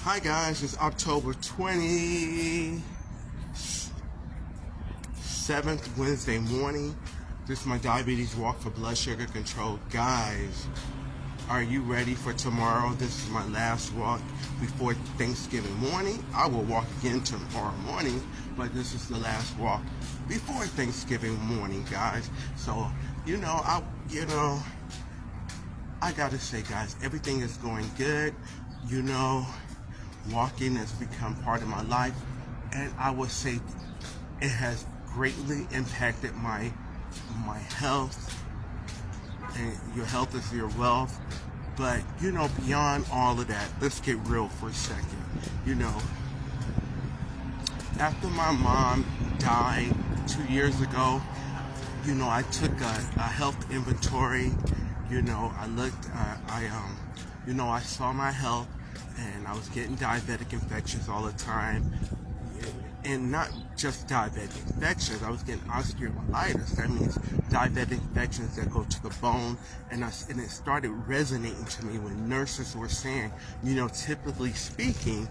Hi guys, it's October 27th, Wednesday morning. This is my diabetes walk for blood sugar control. Guys, are you ready for tomorrow? This is my last walk before Thanksgiving morning. I will walk again tomorrow morning, but this is the last walk before Thanksgiving morning, guys. So, I gotta say, guys, everything is going good. Walking has become part of my life, and I would say it has greatly impacted my health. And your health is your wealth. But beyond all of that, let's get real for a second. After my mom died 2 years ago, I took a health inventory. I looked, I saw my health, and I was getting diabetic infections all the time. And not just diabetic infections, I was getting osteomyelitis. That means diabetic infections that go to the bone. And it started resonating to me when nurses were saying, typically speaking,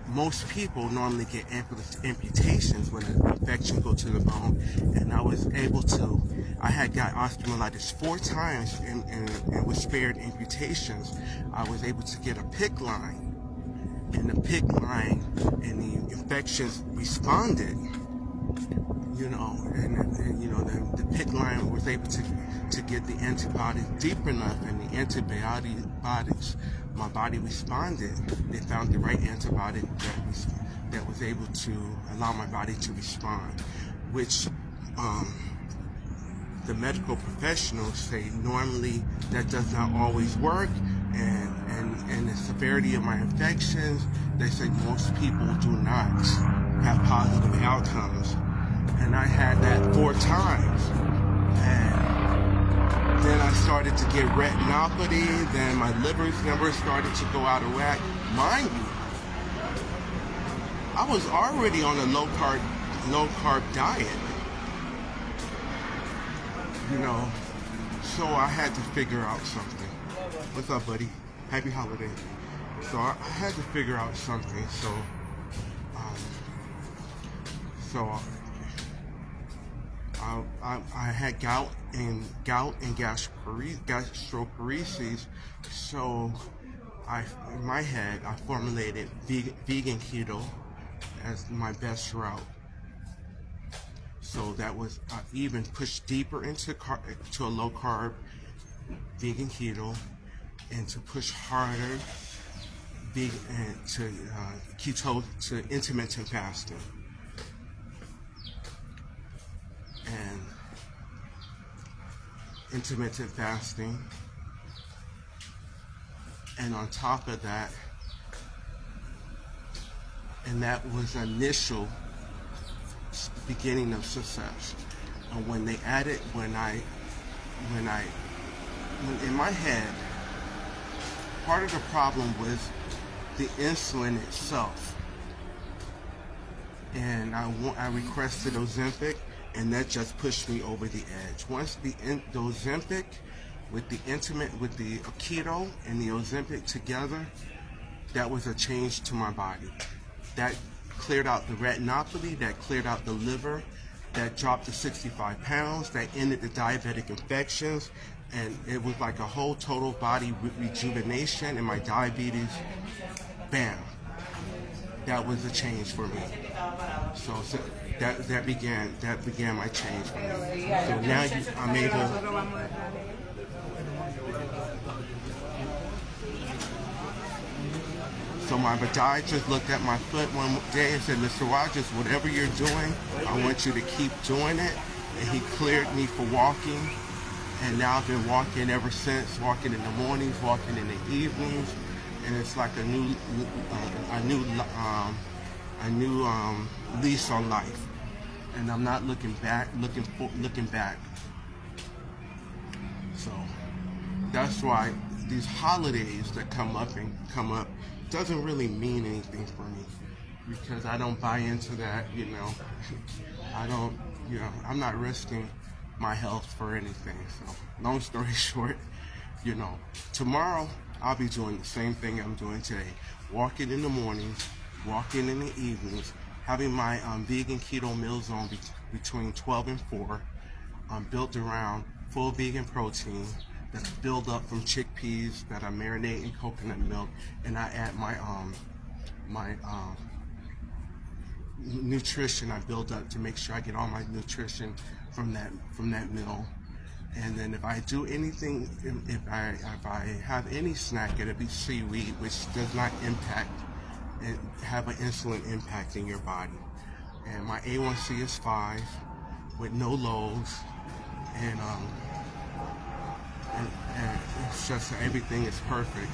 most people normally get amputations when an infection goes to the bone. And I had got osteomyelitis 4 times and was spared amputations. I was able to get a PICC line. And the PICC line and the infections responded, the PICC line was able to get the antibiotics deep enough, and the antibiotics, my body responded. They found the right antibiotic that was able to allow my body to respond, which the medical professionals say normally that does not always work, and the severity of my infections, they say most people do not have positive outcomes. And I had that 4 times. And then I started to get retinopathy, then my liver's numbers started to go out of whack. Mind you, I was already on a low carb diet. So I had to figure out something. What's up, buddy? Happy holiday. So I had to figure out something. I had gout and gastroparesis. So in my head, I formulated vegan keto as my best route. So that was even pushed deeper into a low carb vegan keto, and to push harder to intermittent fasting. And intermittent fasting, and on top of that, and that was initial beginning of success. And when they added, when in my head, part of the problem was the insulin itself, and I requested Ozempic, and that just pushed me over the edge. Once the Ozempic with the keto and the Ozempic together, that was a change to my body. That cleared out the retinopathy, that cleared out the liver, that dropped to 65 pounds, that ended the diabetic infections, and it was like a whole total body rejuvenation, and my diabetes, bam, that was a change for me. So that began my change for me. So now I'm able. So my podiatrist looked at my foot one day and said, "Mr. Rogers, whatever you're doing, I want you to keep doing it." And he cleared me for walking. And now I've been walking ever since, walking in the mornings, walking in the evenings. And it's like a new lease on life. And I'm not looking back. So that's why these holidays that come up doesn't really mean anything for me, because I don't buy into that. I'm not risking my health for anything. So long story short, tomorrow I'll be doing the same thing I'm doing today. Walking in the mornings, walking in the evenings, having my vegan keto meal zone between 12 and 4, built around full vegan protein that's built up from chickpeas that I marinate in coconut milk, and I add my nutrition I build up to make sure I get all my nutrition from that meal. And then if I do anything, if I have any snack, it'll be seaweed, which does not impact and have an insulin impact in your body. And my A1C is 5 with no lows, and it's just everything is perfect.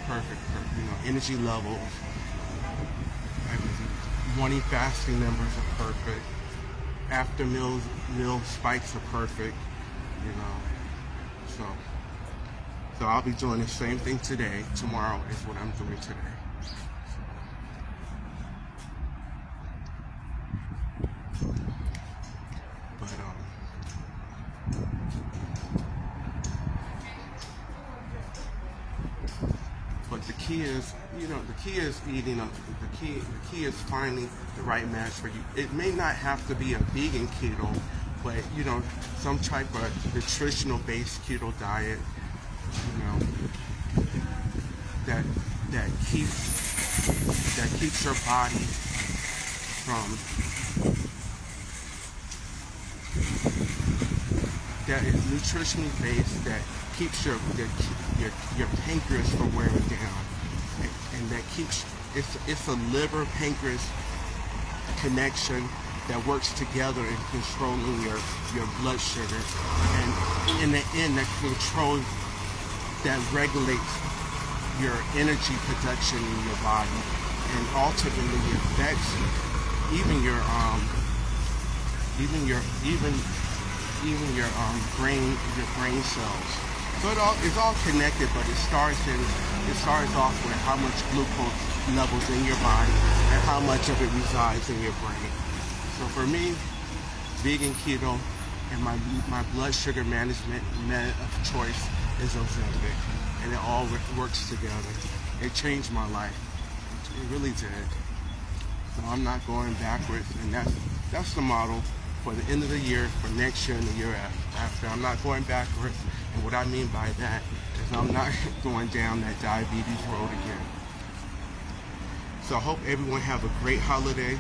You know, energy levels, everything. Morning fasting numbers are perfect. After meal spikes are perfect. You know, so I'll be doing the same thing today. Tomorrow is what I'm doing today. But the key is, you know, the key is eating. The key is finding the right match for you. It may not have to be a vegan keto, but you know, some type of nutritional based keto diet, you know, that keeps your body from, that is nutritionally based, that keeps your pancreas from wearing down, and that keeps, it's a liver pancreas connection that works together in controlling your blood sugar, and in the end that controls, that regulates your energy production in your body, and ultimately affects even your brain cells. So it's all connected, but it starts off with how much glucose levels in your body and how much of it resides in your brain. So for me, vegan keto and my blood sugar management method of choice is Ozempic, and it all works together. It changed my life. It really did. So I'm not going backwards, and that's the model for the end of the year, for next year and the year after. I'm not going backwards, and what I mean by that is I'm not going down that diabetes road again. So I hope everyone have a great holiday,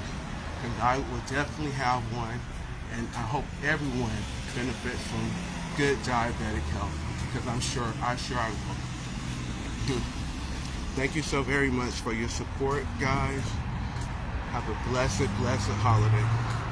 and I will definitely have one, and I hope everyone benefits from good diabetic health, because I'm sure I will. Thank you so very much for your support, guys. Have a blessed holiday.